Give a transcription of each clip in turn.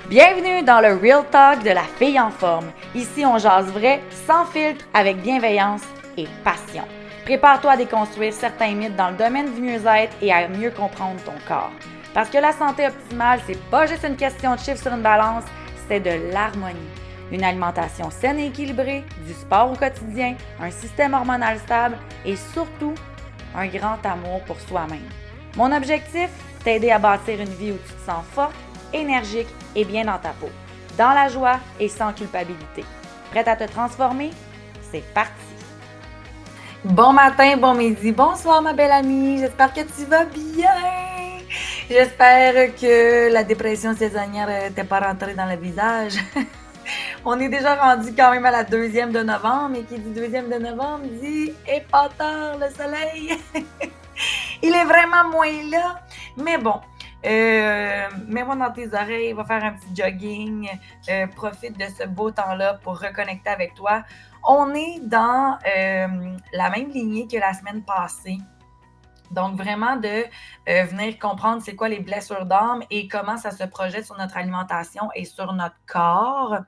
Bienvenue dans le Real Talk de la fille en forme. Ici, on jase vrai, sans filtre, avec bienveillance et passion. Prépare-toi à déconstruire certains mythes dans le domaine du mieux-être et à mieux comprendre ton corps. Parce que la santé optimale, c'est pas juste une question de chiffres sur une balance, c'est de l'harmonie. Une alimentation saine et équilibrée, du sport au quotidien, un système hormonal stable et surtout, un grand amour pour soi-même. Mon objectif, t'aider à bâtir une vie où tu te sens forte, énergique et bien dans ta peau, dans la joie et sans culpabilité. Prête à te transformer? C'est parti! Bon matin, bon midi, bonsoir ma belle amie, j'espère que tu vas bien! J'espère que la dépression saisonnière t'est pas rentrée dans le visage. On est déjà rendu quand même à la 2e de novembre, et qui dit 2e de novembre dit « épatant le soleil ». Il est vraiment moins là, mais bon, mets-moi dans tes oreilles, va faire un petit jogging, profite de ce beau temps-là pour reconnecter avec toi. On est dans la même lignée que la semaine passée. Donc, vraiment de venir comprendre c'est quoi les blessures d'âme et comment ça se projette sur notre alimentation et sur notre corps.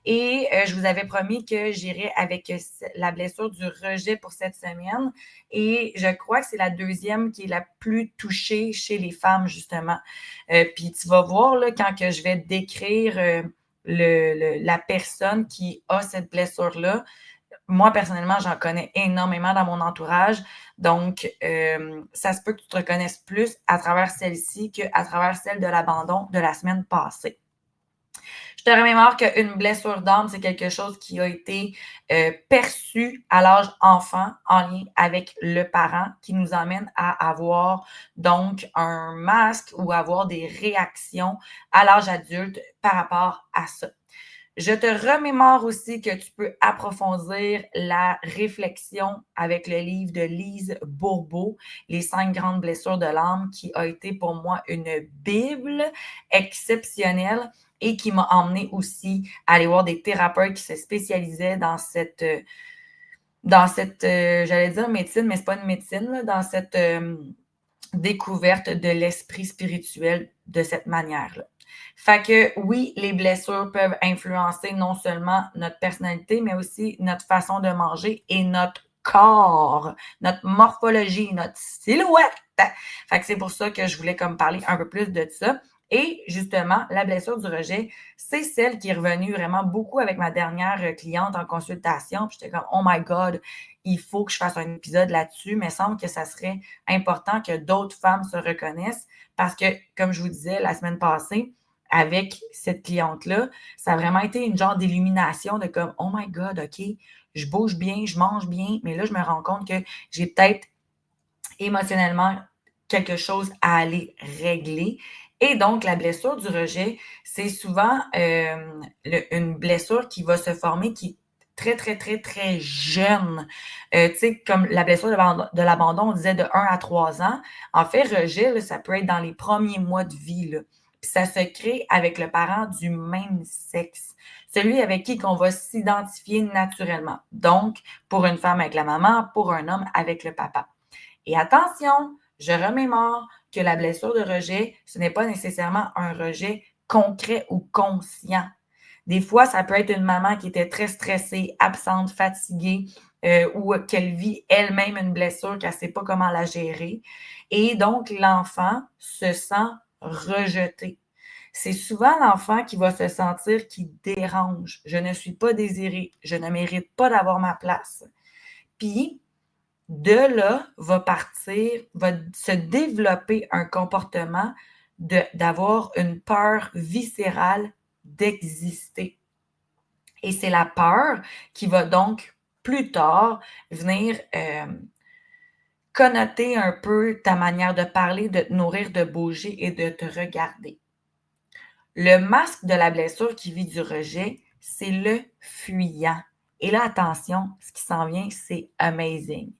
Et je vous avais promis que j'irais avec la blessure du rejet pour cette semaine. Et je crois que c'est la deuxième qui est la plus touchée chez les femmes, justement. Puis tu vas voir, là, quand que je vais décrire la personne qui a cette blessure-là, moi, personnellement, j'en connais énormément dans mon entourage. Donc, ça se peut que tu te reconnaisses plus à travers celle-ci qu'à travers celle de l'abandon de la semaine passée. Je te remémore qu'une blessure d'âme, c'est quelque chose qui a été perçu à l'âge enfant en lien avec le parent qui nous amène à avoir donc un masque ou avoir des réactions à l'âge adulte par rapport à ça. Je te remémore aussi que tu peux approfondir la réflexion avec le livre de Lise Bourbeau, Les 5 grandes blessures de l'âme, qui a été pour moi une bible exceptionnelle et qui m'a emmené aussi à aller voir des thérapeutes qui se spécialisaient dans cette j'allais dire médecine, mais c'est pas une médecine, là, dans cette découverte de l'esprit spirituel de cette manière-là. Fait que oui, les blessures peuvent influencer non seulement notre personnalité, mais aussi notre façon de manger et notre corps, notre morphologie, notre silhouette. Fait que c'est pour ça que je voulais comme parler un peu plus de ça. Et justement, la blessure du rejet, c'est celle qui est revenue vraiment beaucoup avec ma dernière cliente en consultation. Puis j'étais comme, oh my God, il faut que je fasse un épisode là-dessus. Mais il semble que ça serait important que d'autres femmes se reconnaissent parce que, comme je vous disais la semaine passée, avec cette cliente-là, ça a vraiment été une genre d'illumination de comme, oh my God, OK, je bouge bien, je mange bien, mais là, je me rends compte que j'ai peut-être émotionnellement quelque chose à aller régler. Et donc, la blessure du rejet, c'est souvent une blessure qui va se former qui est très, très, très, très jeune. Tu sais, comme la blessure de l'abandon, on disait de 1 à 3 ans. En fait, rejet, là, ça peut être dans les premiers mois de vie, là. Puis ça se crée avec le parent du même sexe, celui avec qui on va s'identifier naturellement. Donc, pour une femme avec la maman, pour un homme avec le papa. Et attention, je remémore que la blessure de rejet, ce n'est pas nécessairement un rejet concret ou conscient. Des fois, ça peut être une maman qui était très stressée, absente, fatiguée, ou qu'elle vit elle-même une blessure, qu'elle ne sait pas comment la gérer. Et donc, l'enfant se sent rejeté. C'est souvent l'enfant qui va se sentir qui dérange. Je ne suis pas désiré. Je ne mérite pas d'avoir ma place. Puis, de là va se développer un comportement d'avoir une peur viscérale d'exister. Et c'est la peur qui va donc plus tard venir connoter un peu ta manière de parler, de te nourrir, de bouger et de te regarder. Le masque de la blessure qui vit du rejet, c'est le fuyant. Et là, attention, ce qui s'en vient, c'est amazing.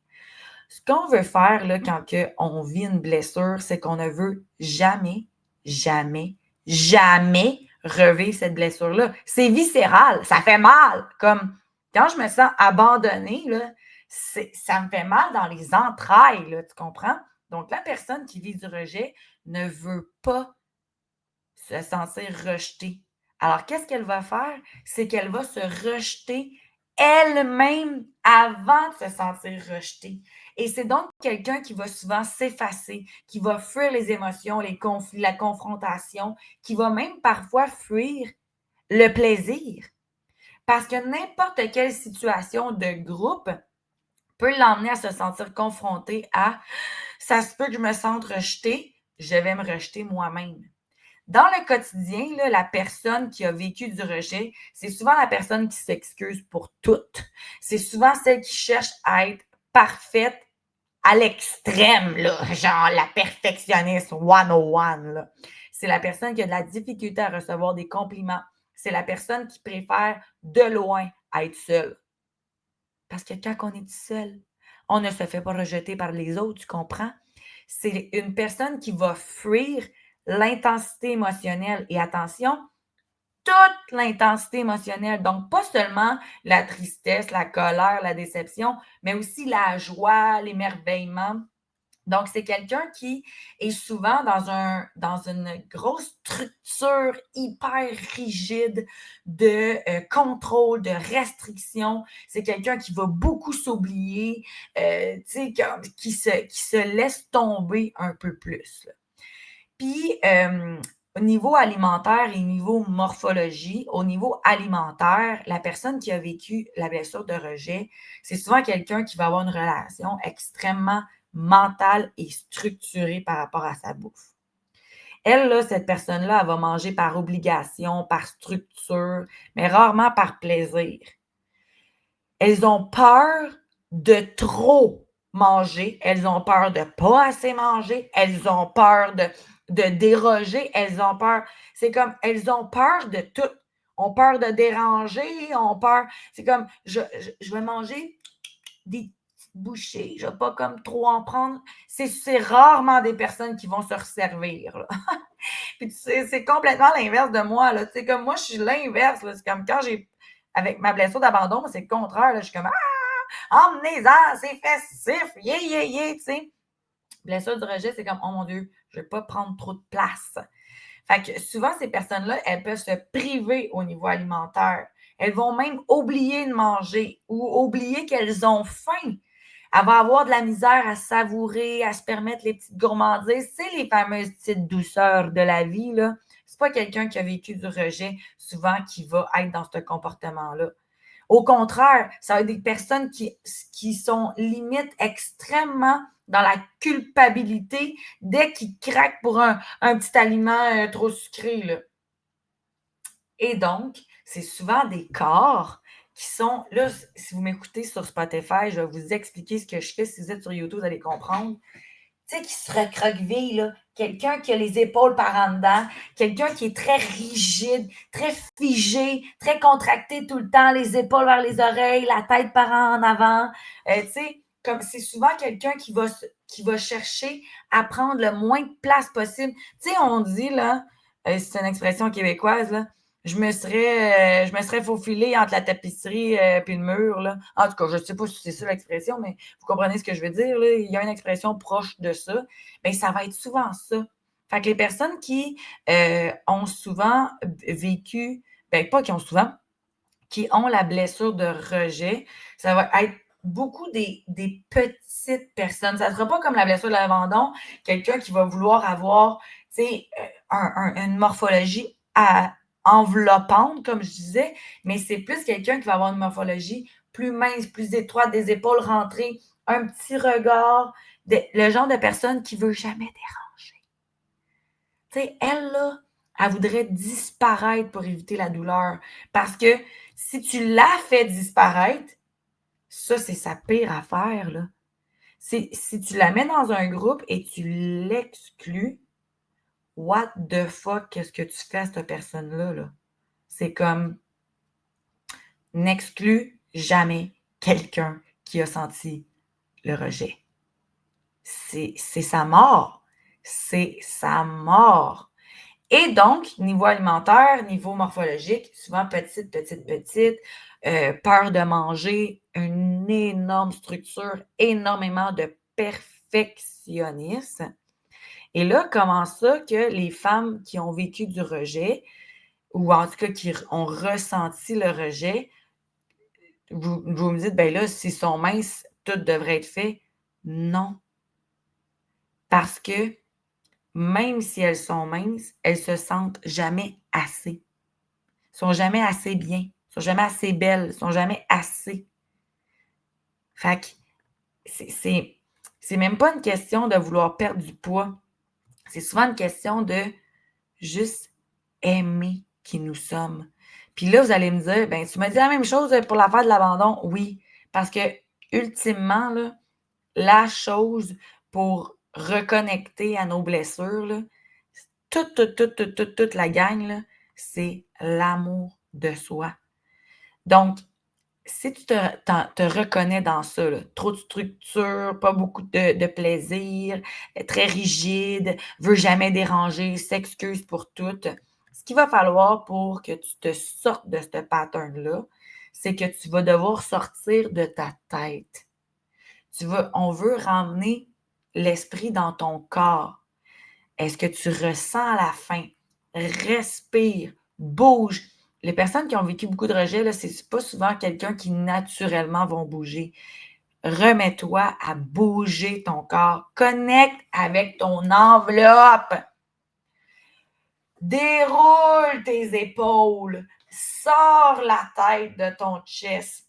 Ce qu'on veut faire là, quand on vit une blessure, c'est qu'on ne veut jamais, jamais, jamais revivre cette blessure-là. C'est viscéral, ça fait mal. Comme quand je me sens abandonnée, là, ça me fait mal dans les entrailles, là, tu comprends? Donc, la personne qui vit du rejet ne veut pas se sentir rejetée. Alors, qu'est-ce qu'elle va faire? C'est qu'elle va se rejeter elle-même avant de se sentir rejetée. Et c'est donc quelqu'un qui va souvent s'effacer, qui va fuir les émotions, les conflits, la confrontation, qui va même parfois fuir le plaisir. Parce que n'importe quelle situation de groupe peut l'emmener à se sentir confronté à ça se peut que je me sente rejetée, je vais me rejeter moi-même. Dans le quotidien, là, la personne qui a vécu du rejet, c'est souvent la personne qui s'excuse pour tout. C'est souvent celle qui cherche à être parfaite à l'extrême, là, genre la perfectionniste 101. Là. C'est la personne qui a de la difficulté à recevoir des compliments. C'est la personne qui préfère de loin être seule. Parce que quand on est seul, on ne se fait pas rejeter par les autres, tu comprends? C'est une personne qui va fuir l'intensité émotionnelle. Et attention, toute l'intensité émotionnelle. Donc, pas seulement la tristesse, la colère, la déception, mais aussi la joie, l'émerveillement. Donc, c'est quelqu'un qui est souvent dans une grosse structure hyper rigide de contrôle, de restriction. C'est quelqu'un qui va beaucoup s'oublier, tu sais, qui se laisse tomber un peu plus. Là. Puis, au niveau alimentaire et niveau morphologie, au niveau alimentaire, la personne qui a vécu la blessure de rejet, c'est souvent quelqu'un qui va avoir une relation extrêmement mentale et structurée par rapport à sa bouffe. Elle, là, cette personne-là, elle va manger par obligation, par structure, mais rarement par plaisir. Elles ont peur de trop manger, elles ont peur de pas assez manger, elles ont peur de déroger, elles ont peur. C'est comme, elles ont peur de tout. Ont peur de déranger, ont peur. C'est comme, je vais manger des petites bouchées, je vais pas comme trop en prendre. C'est rarement des personnes qui vont se resservir. Là. Puis c'est complètement l'inverse de moi. Là. Tu sais, comme moi, je suis l'inverse. Là. C'est comme quand j'ai, avec ma blessure d'abandon, c'est le contraire. Là. Je suis comme, emmenez-en, c'est festif, tu sais. Blessure du rejet, c'est comme, oh mon Dieu, je ne vais pas prendre trop de place. Fait que souvent, ces personnes-là, elles peuvent se priver au niveau alimentaire. Elles vont même oublier de manger ou oublier qu'elles ont faim. Elle va avoir de la misère à savourer, à se permettre les petites gourmandises. C'est les fameuses petites douceurs de la vie, là. C'est pas quelqu'un qui a vécu du rejet, souvent, qui va être dans ce comportement-là. Au contraire, ça va être des personnes qui sont limite extrêmement dans la culpabilité dès qu'ils craquent pour un petit aliment trop sucré. Là. Et donc, c'est souvent des corps qui sont, là, si vous m'écoutez sur Spotify, je vais vous expliquer ce que je fais. Si vous êtes sur YouTube, vous allez comprendre. Tu sais, qui se recroqueville, là. Quelqu'un qui a les épaules par en dedans, quelqu'un qui est très rigide, très figé, très contracté tout le temps, les épaules vers les oreilles, la tête par en avant. Tu sais, comme c'est souvent quelqu'un qui va chercher à prendre le moins de place possible. Tu sais, on dit, là, c'est une expression québécoise, là, je me serais faufilée entre la tapisserie et le mur. Là. En tout cas, je ne sais pas si c'est ça l'expression, mais vous comprenez ce que je veux dire. Là? Il y a une expression proche de ça. Bien, ça va être souvent ça. Fait que les personnes qui ont souvent vécu, bien, pas qui ont souvent, qui ont la blessure de rejet, ça va être beaucoup des petites personnes. Ça ne sera pas comme la blessure de l'abandon, quelqu'un qui va vouloir avoir, tu sais, une morphologie enveloppante, comme je disais, mais c'est plus quelqu'un qui va avoir une morphologie plus mince, plus étroite, des épaules rentrées, un petit regard, le genre de personne qui ne veut jamais déranger. Tu sais, elle, là, elle voudrait disparaître pour éviter la douleur. Parce que si tu la fais disparaître, ça, c'est sa pire affaire, là. Si tu la mets dans un groupe et tu l'exclus, what the fuck, qu'est-ce que tu fais à cette personne-là, là? C'est comme, n'exclus jamais quelqu'un qui a senti le rejet. C'est sa mort. C'est sa mort. Et donc, niveau alimentaire, niveau morphologique, souvent petite, peur de manger, une énorme structure, énormément de perfectionnisme. Et là, comment ça que les femmes qui ont vécu du rejet ou en tout cas qui ont ressenti le rejet, vous me dites, ben là, s'ils sont minces, tout devrait être fait. Non. Parce que même si elles sont minces, elles se sentent jamais assez. Elles sont jamais assez bien. Elles sont jamais assez belles. Elles sont jamais assez. Fait que c'est même pas une question de vouloir perdre du poids. C'est souvent une question de juste aimer qui nous sommes. Puis là, vous allez me dire, ben tu m'as dit la même chose pour l'affaire de l'abandon. Oui, parce que ultimement, là, la chose pour reconnecter à nos blessures, là, toute la gang, là, c'est l'amour de soi. Donc, si tu te reconnais dans ça, là, trop de structure, pas beaucoup de plaisir, très rigide, veut jamais déranger, s'excuse pour tout, ce qu'il va falloir pour que tu te sortes de ce pattern-là, c'est que tu vas devoir sortir de ta tête. On veut ramener l'esprit dans ton corps. Est-ce que tu ressens à la faim? Respire, bouge. Les personnes qui ont vécu beaucoup de rejet, là, c'est pas souvent quelqu'un qui naturellement vont bouger. Remets-toi à bouger ton corps. Connecte avec ton enveloppe. Déroule tes épaules. Sors la tête de ton chest.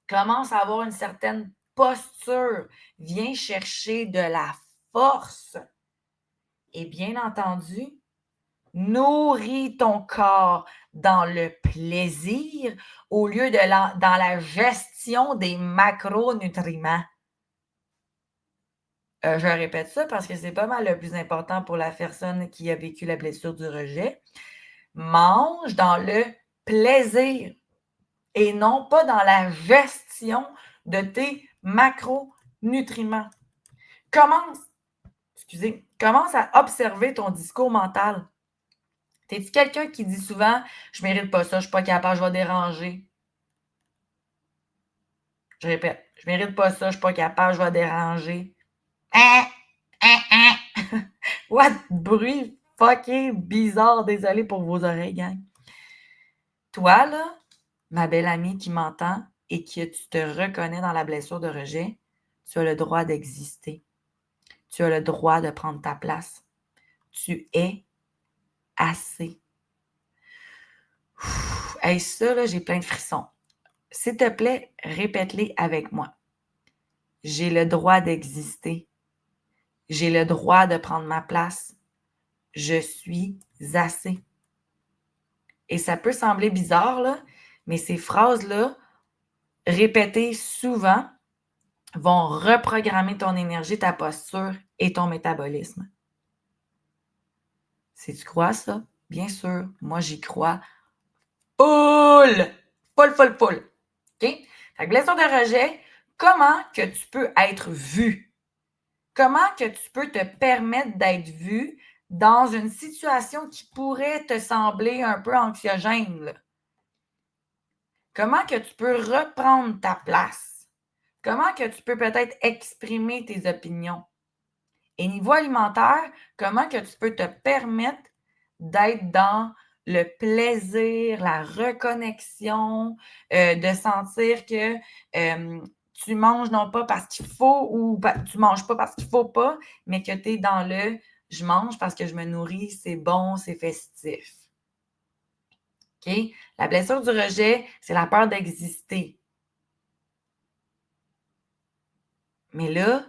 Commence à avoir une certaine posture. Viens chercher de la force. Et bien entendu, nourris ton corps dans le plaisir au lieu de dans la gestion des macronutriments. Je répète ça parce que c'est pas mal le plus important pour la personne qui a vécu la blessure du rejet. Mange dans le plaisir et non pas dans la gestion de tes macronutriments. Commence à observer ton discours mental. T'es-tu quelqu'un qui dit souvent « Je mérite pas ça, je suis pas capable, je vais déranger. » Je répète, « Je mérite pas ça, je suis pas capable, je vais déranger. » What bruit fucking bizarre, désolé pour vos oreilles, gang. Toi, là, ma belle amie qui m'entend et que tu te reconnais dans la blessure de rejet, tu as le droit d'exister. Tu as le droit de prendre ta place. Tu es assez. Hey, ça, là, j'ai plein de frissons. S'il te plaît, répète-les avec moi. J'ai le droit d'exister. J'ai le droit de prendre ma place. Je suis assez. Et ça peut sembler bizarre, là, mais ces phrases-là, répétées souvent, vont reprogrammer ton énergie, ta posture et ton métabolisme. Si tu crois ça, bien sûr, moi j'y crois. Full! OK? Fait que blessure de rejet, comment que tu peux être vu? Comment que tu peux te permettre d'être vu dans une situation qui pourrait te sembler un peu anxiogène, là? Comment que tu peux reprendre ta place? Comment que tu peux peut-être exprimer tes opinions? Et niveau alimentaire, comment que tu peux te permettre d'être dans le plaisir, la reconnexion, de sentir que tu manges non pas parce qu'il faut ou tu manges pas parce qu'il faut pas, mais que tu es dans le je mange parce que je me nourris, c'est bon, c'est festif. OK? La blessure du rejet, c'est la peur d'exister. Mais là,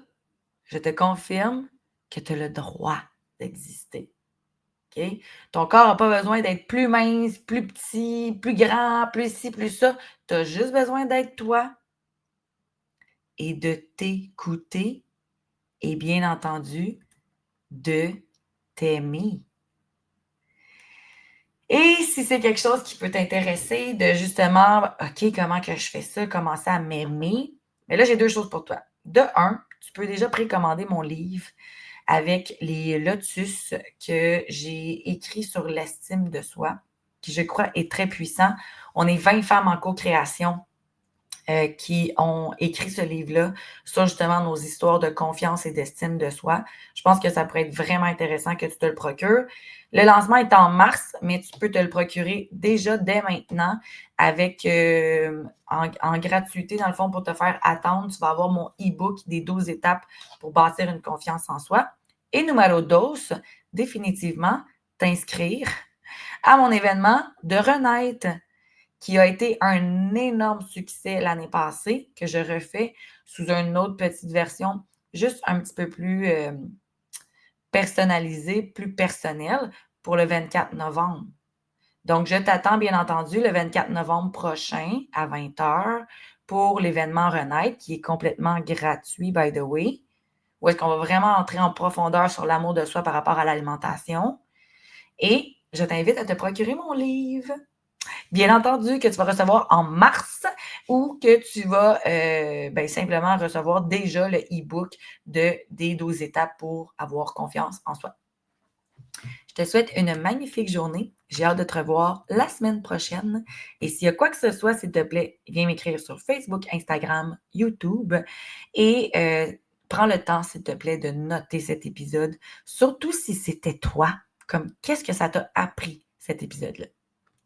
je te confirme que tu as le droit d'exister. OK? Ton corps n'a pas besoin d'être plus mince, plus petit, plus grand, plus ci, plus ça. Tu as juste besoin d'être toi et de t'écouter et bien entendu, de t'aimer. Et si c'est quelque chose qui peut t'intéresser de justement, OK, comment que je fais ça, commencer à m'aimer, mais là, j'ai deux choses pour toi. De un, tu peux déjà précommander mon livre avec les lotus que j'ai écrit sur l'estime de soi, qui, je crois, est très puissant. On est 20 femmes en co-création qui ont écrit ce livre-là sur justement nos histoires de confiance et d'estime de soi. Je pense que ça pourrait être vraiment intéressant que tu te le procures. Le lancement est en mars, mais tu peux te le procurer déjà dès maintenant avec en gratuité, dans le fond, pour te faire attendre. Tu vas avoir mon e-book des 12 étapes pour bâtir une confiance en soi. Et numéro 2, définitivement, t'inscrire à mon événement de renaître qui a été un énorme succès l'année passée, que je refais sous une autre petite version, juste un petit peu plus personnalisée, plus personnelle, pour le 24 novembre. Donc, je t'attends, bien entendu, le 24 novembre prochain à 20h pour l'événement Renaître, qui est complètement gratuit, by the way, où est-ce qu'on va vraiment entrer en profondeur sur l'amour de soi par rapport à l'alimentation. Et je t'invite à te procurer mon livre. Bien entendu que tu vas recevoir en mars ou que tu vas simplement recevoir déjà le e-book des 12 étapes pour avoir confiance en soi. Je te souhaite une magnifique journée. J'ai hâte de te revoir la semaine prochaine. Et s'il y a quoi que ce soit, s'il te plaît, viens m'écrire sur Facebook, Instagram, YouTube et prends le temps, s'il te plaît, de noter cet épisode, surtout si c'était toi. Comme qu'est-ce que ça t'a appris, cet épisode-là?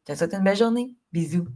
Je te souhaite une belle journée. Bisous.